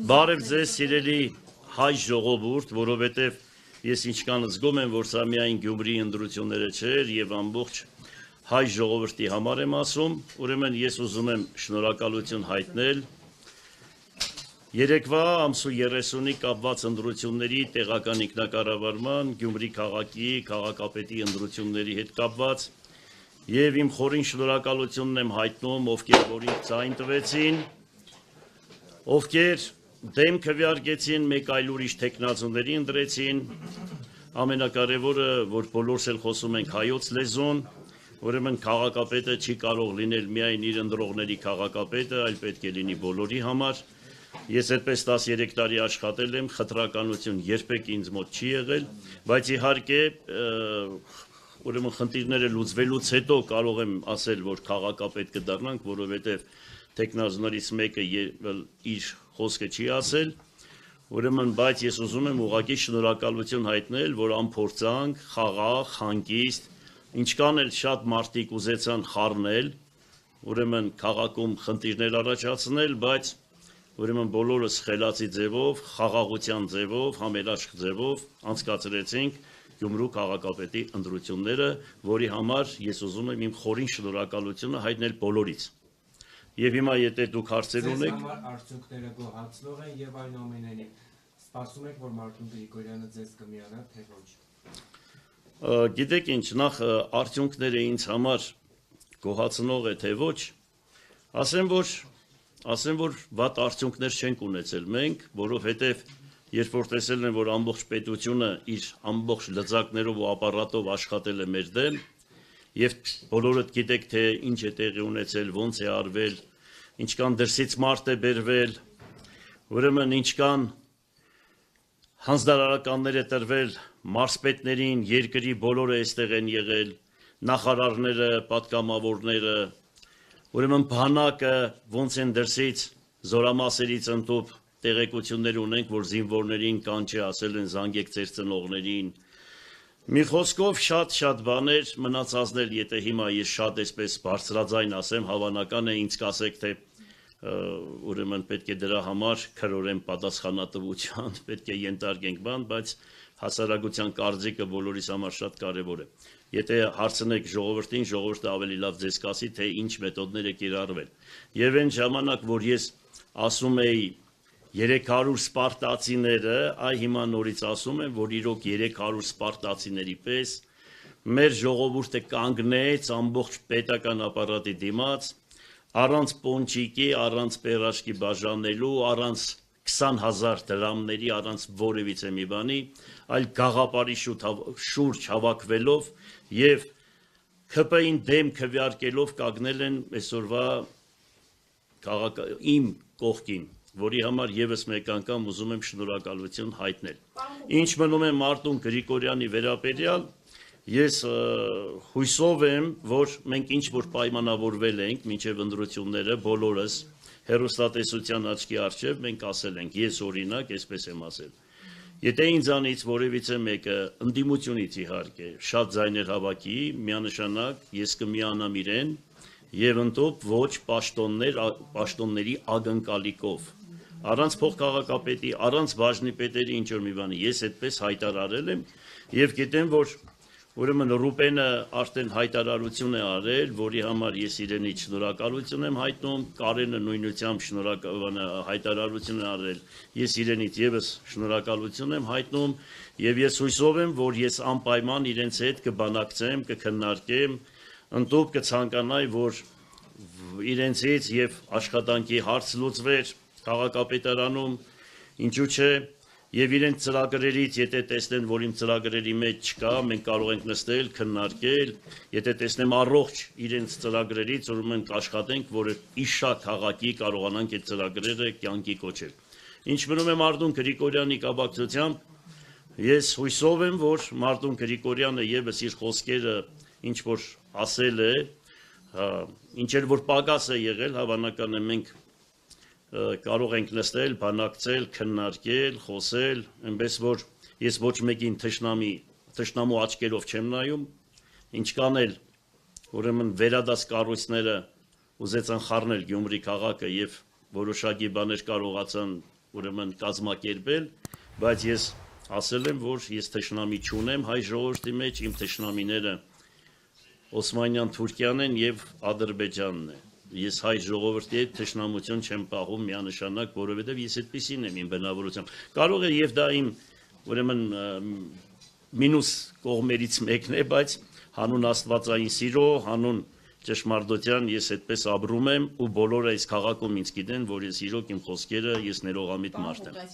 Բարև ձեզ սիրելի հայ ժողովուրդ, որովհետև ես ինչքան զգում եմ, որ սա միայն Գյումրի ընտրությունները չէր եւ ամբողջ հայ ժողովրդի համար եմ ասում, ուրեմն ես ուզում եմ շնորհակալություն հայտնել երեկվա ամսու 30-ի կապված ընտրությունների տեղական ինքնակառավարման Գյումրի քաղաքի քաղաքապետի ընտրությունների հետ կապված եւ իմ խորին շնորհակալությունն եմ հայտնում, ովքեր որին ցայն տվեցին, ովքեր դեմ քվեարկեցին, մեկ այլ ուրիշ տեխնազուների ընտրեցին, ամենակարևորը, որ բոլորս էլ խոսում ենք հայոց լեզուն, ուրեմն քաղաքապետը չի կարող լինել միայն իր ընտրողների քաղաքապետը, այլ պետք է լինի բոլորի համար։ Ես այդպես 13 տարի աշխատել եմ, խտրականություն երբեք ինձ մոտ չի եղել, բայց իհարկե ուրեմն խնդիրները լուծվելուց հետո կարող եմ ասել, որ քաղաքապետ կդառնանք, որովհետև տեխնազուներից մեկը իր խոսքը չի ասել, ուրեմն բայց ես ուզում եմ ուղղակի շնորհակալություն հայտնել, որ անփորձանք, խաղաղ, հանգիստ, ինչքան էլ շատ մարդիկ ուզեցան խառնել, ուրեմն քաղաքում խնդիրներ առաջացնել, բայց ուրեմն բոլորս խելացի ձևով, խաղաղության ձևով, համերաշխ ձևով անցկացրեցինք Գյումրու քաղաքապետի ընտրությունները, որի համար ես ուզում եմ իմ խորին շնորհակալությունը հայտնել բոլորից։ Եվ հիմա եթե դուք հարցեր ունեք, Ձեզ համար արդյունքները գոհացնող են եւ այնուամենայնիվ սպասում եք, որ Մարտուն Գրիգորյանը ձեզ կմիանա, թե ոչ։ Գիտեք ինչ, նախ արդյունքները ինձ համար գոհացնող է, թե ոչ, ասեմ, որ վատ արդյունքներ չենք ունեցել մենք, որովհետև երբ որ տեսել են, որ ամբողջ պետությունը իր ամբողջ լծակներով ու ապարատով աշխատել է մեր դեմ, եւ բոլորդ գիտեք, թե ինչ է տեղի ունեցել, ոնց է արվել, ինչքան դրսից մարդ է բերվել, ուրեմն ինչքան հանձնարարականներ է տրվել մարզպետներին, երկրի բոլորը այստեղ են եղել, նախարարները, պատգամավորները, ուրեմն բանակը ոնց են դրսից զորամասերից ընդཐུպ տեղեկություններ ունենք, որ զինվորներին կանչի ասել են զանգեք ձեր ծնողներին։ Մի խոսքով շատ բաներ մնացածն էլ, եթե հիմա ես շատ այսպես բարձրաձայն ասեմ, հավանական է ինձ կասեք, թե ուրեմն պետք է դրա համար քրորեն պատասխանատվության, պետք է ենթարկենք բան, բայց հասարակության կարծիքը բոլորիս համար շատ կարևոր է։ Եթե հարցնեք ժողովրդին, ժողովուրդը ավելի լավ ձեզ կասի, թե ինչ մեթոդներ է կիրառվել։ Եվ այն ժամանակ, որ ես ասում էի 300 սպարտացիները, այ հիմա նորից ասում եմ, որ իրոք 300 սպարտացիների պես մեր ժողովուրդը կանգնեց ամբողջ պետական ապարատի դիմաց, առանց պոնչիկի, առանց պերաշկի բաժանելու, առանց 20,000 դրամների, առանց որևիցե մի բանի, այլ գաղափարի շուրջ հավաքվելով եւ ԿՊ-ին դեմ քվեարկելով կանգնել են այսօրվա իմ կողքին, որի համար եւս մեկ անգամ ուզում եմ շնորհակալություն հայտնել։ Ինչ մնում է Մարտուն Գրիգորյանի վերաբերյալ, ես հույսով եմ, որ մենք ինչ որ պայմանավորվել ենք մինչև ընտրությունները բոլորս հերոստատեսության աչքի առջև մենք ասել ենք, ես օրինակ այսպես եմ ասել։ Եթե ինձանից որևիցե մեկը ընդդիմությունից իհարկե շատ ձայներ հավաքի, միանշանակ ես կմիանամ իրեն եւ ընդཐུպ ոչ պաշտոնների ակնկալիքով, առանց փոխքաղաքապետի, առանց բաժնի պետերի ինչ որ մի բանի, ես այդպես հայտարարել եմ եւ գիտեմ, որ ուրեմն Ռուպենը արդեն հայտարարություն է արել, որի համար ես իրենից շնորհակալություն եմ հայտնում, Կարենը նույնությամբ հայտարարություն է արել, ես իրենից եւս շնորհակալություն եմ հայտնում եւ ես հույսով եմ, որ ես անպայման իրենց հետ կբանակցեմ, կքննարկեմ, ընդཐུպ կցանկանայի, որ իրենցից եւ աշխատանքի հարց լուծվեր քաղաքապետարանում, ինչու՞ չէ, եւ իրենց ծրագրերից, եթե տեսնեն, որ իմ ծրագրերի մեջ չկա, մենք կարող ենք նստել, քննարկել, եթե տեսնեմ առողջ իրենց ծրագրերից, ուրեմն կաշխատենք, որ իշա քաղաքի կարողանանք այդ ծրագրերը կյանքի կոչել։ Ինչ մնում է Մարտուն Գրիգորյանի կապակցությամբ, ես հույսով եմ, որ Մարտուն Գրիգորյանը եւս իր խոսքերը ինչ որ ասել է, ինչ էլ որ պակաս է եղել, հավանական է մենք կարող ենք նստել, բանակցել, քննարկել, խոսել, այնպես որ ես ոչ մեկին թշնամու աչքերով չեմ նայում, ինչքան էլ ուրեմն վերադաս կառույցները ուզեցան խառնել Գյումրի քաղաքը եւ որոշակի բաներ կարողացան ուրեմն կազմակերպել, բայց ես ասել եմ, որ ես թշնամի չունեմ հայ ժողովրդի մեջ, իմ թշնամիները Օսմանյան Թուրքիան են եւ Ադրբեջանն է։ Ես հայ ժողովրդի հետ թշնամություն չեմ պահում միանշանակ, որովհետեւ ես այդպեսին եմ իմ բնավորությամբ։ Կարող է եւ դա իմ ուրեմն մինուս կողմերից մեկն է, բայց հանուն աստվածային սիրո, հանուն ճշմարտության ես այդպես ապրում եմ ու բոլորը այս քաղաքում ինձ գիտեն, որ ես իրոք իմ խոսքերը ես ներողամիտ մարդ եմ։